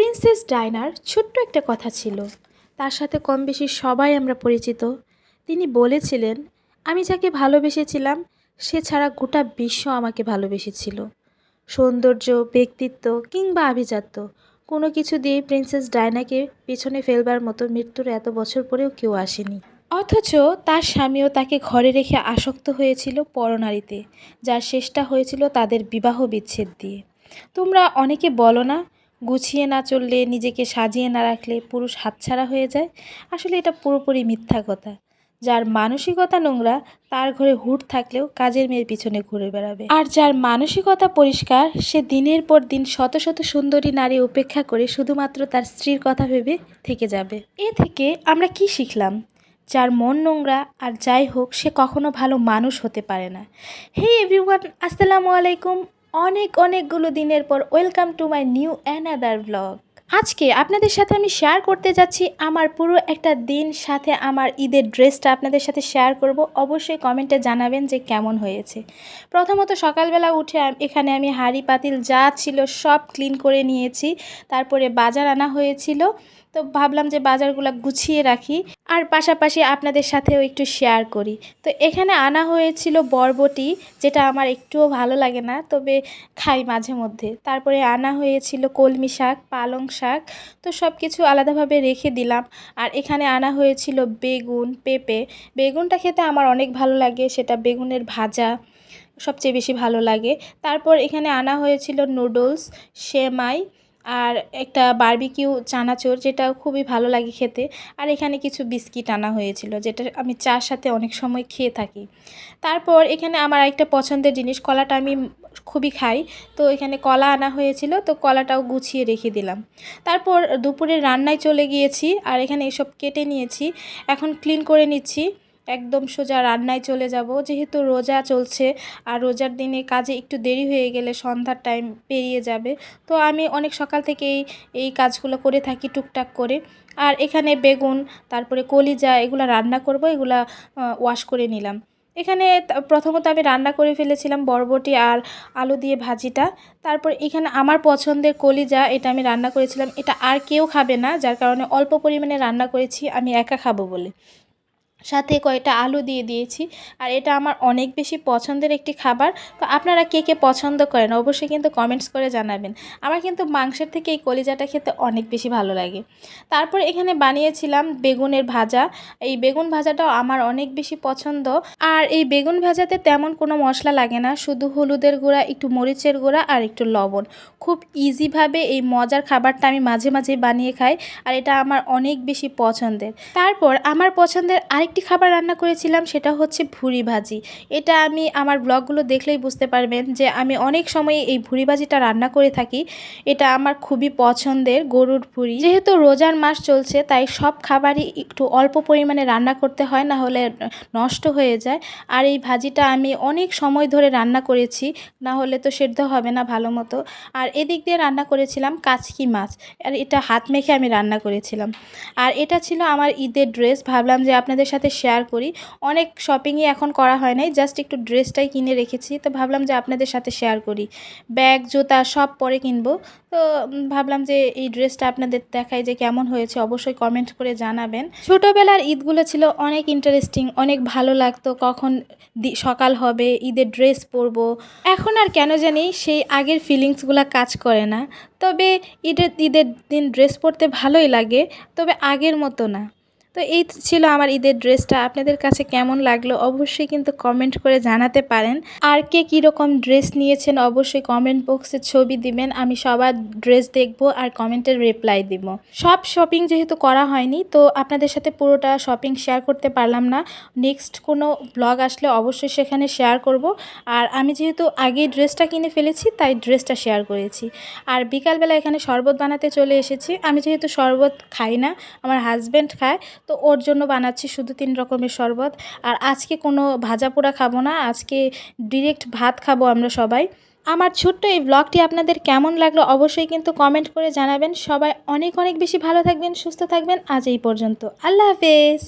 Princess ডায়নার ছোট্ট একটা কথা ছিল, তার সাথে কম বেশি সবাই আমরা পরিচিত। তিনি বলেছিলেন, আমি যাকে ভালোবেসেছিলাম সে ছাড়া গোটা বিশ্ব আমাকে ভালোবেসেছিল। সৌন্দর্য, ব্যক্তিত্ব কিংবা আভিজাত্য কোনো কিছু দিয়ে প্রিন্সেস ডায়নাকে পেছনে ফেলবার মতো মৃত্যুর এত বছর পরেও কেউ আসেনি। অথচ তার স্বামীও তাকে ঘরে রেখে আসক্ত হয়েছিল পরনারীতে, যার শেষটা হয়েছিল তাদের বিবাহ বিচ্ছেদ দিয়ে। তোমরা অনেকে বলো না, গুছিয়ে না চললে, নিজেকে সাজিয়ে না রাখলে পুরুষ হাতছাড়া হয়ে যায়। আসলে এটা পুরোপুরি মিথ্যা কথা। যার মানসিকতা নোংরা তার ঘরে হুট থাকলেও কাজের মেয়ের পিছনে ঘুরে বেড়াবে, আর যার মানসিকতা পরিষ্কার সে দিনের পর দিন শত শত সুন্দরী নারী উপেক্ষা করে শুধুমাত্র তার স্ত্রীর কথা ভেবে থেকে যাবে। এ থেকে আমরা কি শিখলাম? যার মন নোংরা আর যাই হোক সে কখনো ভালো মানুষ হতে পারে না। হে এভরিওয়ান, আসসালামু আলাইকুম। অনেকগুলো দিনের পর welcome to my new another blog. আজকে আপনাদের সাথে আমি শেয়ার করতে যাচ্ছি আমার পুরো একটা দিন, সাথে আমার ঈদের ড্রেসটা আপনাদের সাথে শেয়ার করব। অবশ্যই কমেন্টে জানাবেন যে কেমন হয়েছে। প্রথমত সকালবেলা উঠে এখানে আমি হাঁড়ি পাতিল যা ছিল সব ক্লিন করে নিয়েছি। তারপরে বাজার আনা হয়েছিল, তো ভাবলাম যে বাজারগুলো গুছিয়ে রাখি আর পাশাপাশি আপনাদের সাথেও একটু শেয়ার করি। তো এখানে আনা হয়েছিল বরবটি, যেটা আমার একটুও ভালো লাগে না, তবে খাই মাঝে মধ্যে। তারপরে আনা হয়েছিল কলমি শাক, পালং শাক, তো সব কিছু আলাদাভাবে রেখে দিলাম। আর এখানে আনা হয়েছিল বেগুন, পেঁপে। বেগুনটা খেতে আমার অনেক ভালো লাগে, সেটা বেগুনের ভাজা সবচেয়ে বেশি ভালো লাগে। তারপর এখানে আনা হয়েছিল নুডলস, সেমাই আর একটা বারবিকিউ চানাচুর, যেটা খুবই ভালো লাগে খেতে। আর এখানে কিছু বিস্কিট আনা হয়েছিল, যেটা আমি চার সাথে অনেক সময় খেয়ে থাকি। তারপর এখানে আমার একটা পছন্দের জিনিস, কলাটা আমি খুবই খাই, তো এখানে কলা আনা হয়েছিল, তো কলাটাও গুছিয়ে রেখে দিলাম। তারপর দুপুরে রান্নায় চলে গিয়েছি, আর এখানে এসব কেটে নিয়েছি, এখন ক্লিন করে নিচ্ছি। একদম সোজা রান্নায় চলে যাব, যেহেতু রোজা চলছে আর রোজার দিনে কাজে একটু দেরি হয়ে গেলে সন্ধ্যার টাইম পেরিয়ে যাবে। তো আমি অনেক সকাল থেকেই এই কাজগুলো করে থাকি টুকটাক করে। আর এখানে বেগুন, তারপরে কলিজা, এগুলো রান্না করব, এগুলা ওয়াশ করে নিলাম। এখানে প্রথমত আমি রান্না করে ফেলেছিলাম বরবটি আর আলু দিয়ে ভাজিটা। তারপর এখানে আমার পছন্দের কলিজা, এটা আমি রান্না করেছিলাম। এটা আর কেউ খাবে না, যার কারণে অল্প পরিমাণে রান্না করেছি, আমি একা খাবো বলে। সাথে কয়েকটা আলু দিয়ে দিয়েছি। আর এটা আমার অনেক বেশি পছন্দের একটি খাবার। তো আপনারা কে কে পছন্দ করেন অবশ্যই কিন্তু কমেন্টস করে জানাবেন। আমার কিন্তু মাংসের থেকে এই কলিজাটা খেতে অনেক বেশি ভালো লাগে। তারপর এখানে বানিয়েছিলাম বেগুনের ভাজা। এই বেগুন ভাজাটাও আমার অনেক বেশি পছন্দ। আর এই বেগুন ভাজাতে তেমন কোনো মশলা লাগে না, শুধু হলুদের গুঁড়া, একটু মরিচের গুঁড়া আর একটু লবণ। খুব ইজিভাবে এই মজার খাবারটা আমি মাঝে মাঝে বানিয়ে খাই, আর এটা আমার অনেক বেশি পছন্দের। তারপর আমার পছন্দের আরেকটি খাবার রান্না করেছিলাম, সেটা হচ্ছে ভুড়ি ভাজি। এটা আমি আমার ব্লগগুলো দেখলেই বুঝতে পারবেন যে আমি অনেক সময় এই ভুড়ি ভাজিটা রান্না করে থাকি। এটা আমার খুবই পছন্দের, গরুর ভুড়ি। যেহেতু রোজার মাস চলছে তাই সব খাবারই একটু অল্প পরিমাণে রান্না করতে হয়, না হলে নষ্ট হয়ে যায়। আর এই ভাজিটা আমি অনেক সময় ধরে রান্না করেছি, না হলে তো সেদ্ধ হবে না ভালো মতো। আর এদিক দিয়ে রান্না করেছিলাম কাচকি মাছ, আর এটা হাত মেখে আমি রান্না করেছিলাম। আর এটা ছিল আমার ঈদের ড্রেস, ভাবলাম যে আপনাদের সাথে শেয়ার করি। অনেক শপিংই এখন করা হয় নাই, জাস্ট একটু ড্রেসটাই কিনে রেখেছি, তো ভাবলাম যে আপনাদের সাথে শেয়ার করি। ব্যাগ, জুতা সব পরে কিনবো, তো ভাবলাম যে এই ড্রেসটা আপনাদের দেখাই যে কেমন হয়েছে, অবশ্যই কমেন্ট করে জানাবেন। ছোটোবেলার ঈদগুলো ছিল অনেক ইন্টারেস্টিং, অনেক ভালো লাগতো, কখন সকাল হবে, ঈদের ড্রেস পরবো। এখন আর কেন জানি সেই আগের ফিলিংসগুলো কাজ করে না। তবে ঈদের দিন ড্রেস পরতে ভালোই লাগে, তবে আগের মতো না। তো এই ছিল আমার ঈদের ড্রেসটা, আপনাদের কাছে কেমন লাগলো অবশ্যই কিন্তু কমেন্ট করে জানাতে পারেন। আর কে কীরকম ড্রেস নিয়েছেন অবশ্যই কমেন্ট বক্সে ছবি দিবেন, আমি সবার ড্রেস দেখব আর কমেন্টের রিপ্লাই দিব। সব শপিং যেহেতু করা হয়নি, তো আপনাদের সাথে পুরোটা শপিং শেয়ার করতে পারলাম না। নেক্সট কোনো ব্লগ আসলে অবশ্যই সেখানে শেয়ার করব। আর আমি যেহেতু আগে ড্রেসটা কিনে ফেলেছি তাই ড্রেসটা শেয়ার করেছি। আর বিকালবেলা এখানে শরবত বানাতে চলে এসেছি। আমি যেহেতু শরবত খাই না, আমার হাজব্যান্ড খায়, তো ওর জন্য বানাচ্ছি শুধু 3 রকমের শরবত। আর আজকে কোনো ভাজা পোড়া খাবো না, আজকে ডিরেক্ট ভাত খাবো আমরা সবাই। আমার ছোট্ট এই ব্লগটি আপনাদের কেমন লাগলো অবশ্যই কিন্তু কমেন্ট করে জানাবেন। সবাই অনেক বেশি ভালো থাকবেন, সুস্থ থাকবেন। আজ এই পর্যন্ত, আল্লাহ হাফেজ।